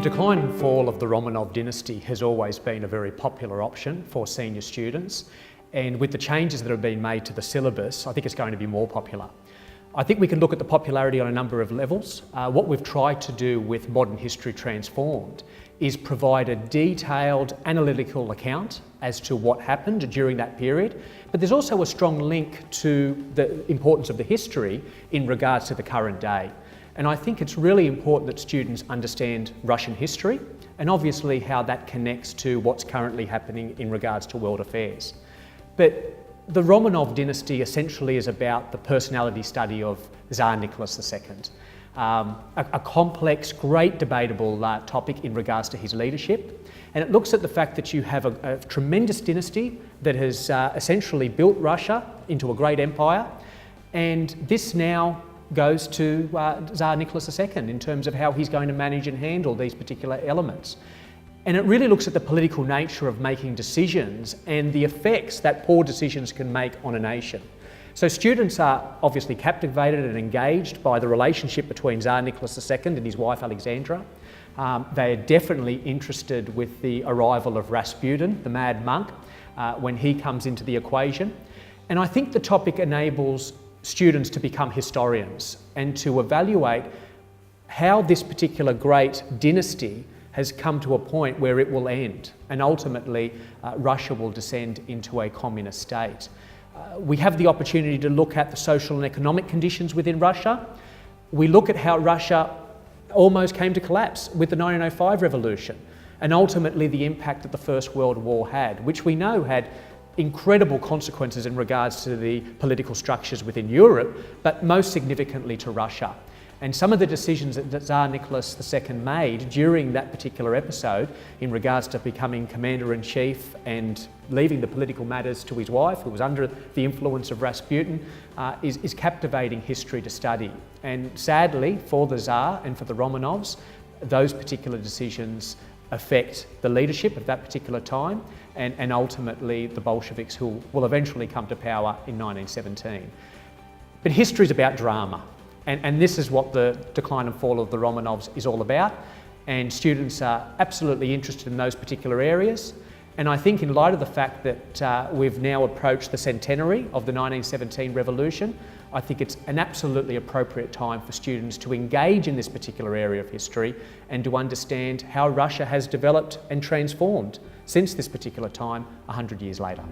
The decline and fall of the Romanov dynasty has always been a very popular option for senior students, and with the changes that have been made to the syllabus, I think it's going to be more popular. I think we can look at the popularity on a number of levels. What we've tried to do with Modern History Transformed is provide a detailed analytical account as to what happened during that period, but there's also a strong link to the importance of the history in regards to the current day. And I think it's really important that students understand Russian history and obviously how that connects to what's currently happening in regards to world affairs. But the Romanov dynasty essentially is about the personality study of Tsar Nicholas II. A complex, great debatable topic in regards to his leadership. And it looks at the fact that you have a tremendous dynasty that has essentially built Russia into a great empire. And this now goes to Tsar Nicholas II in terms of how he's going to manage and handle these particular elements. And it really looks at the political nature of making decisions and the effects that poor decisions can make on a nation. So students are obviously captivated and engaged by the relationship between Tsar Nicholas II and his wife Alexandra. They are definitely interested with the arrival of Rasputin, the mad monk, when he comes into the equation. And I think the topic enables students to become historians and to evaluate how this particular great dynasty has come to a point where it will end and ultimately Russia will descend into a communist state. We have the opportunity to look at the social and economic conditions within Russia. We look at how Russia almost came to collapse with the 1905 revolution and ultimately the impact that the First World War had, which we know had incredible consequences in regards to the political structures within Europe, but most significantly to Russia. And some of the decisions that Tsar Nicholas II made during that particular episode in regards to becoming Commander-in-Chief and leaving the political matters to his wife, who was under the influence of Rasputin, is captivating history to study. And sadly, for the Tsar and for the Romanovs, those particular decisions affect the leadership of that particular time and ultimately the Bolsheviks who will eventually come to power in 1917. But history is about drama. And this is what the decline and fall of the Romanovs is all about. And students are absolutely interested in those particular areas. And I think in light of the fact that we've now approached the centenary of the 1917 revolution, I think it's an absolutely appropriate time for students to engage in this particular area of history and to understand how Russia has developed and transformed since this particular time 100 years later.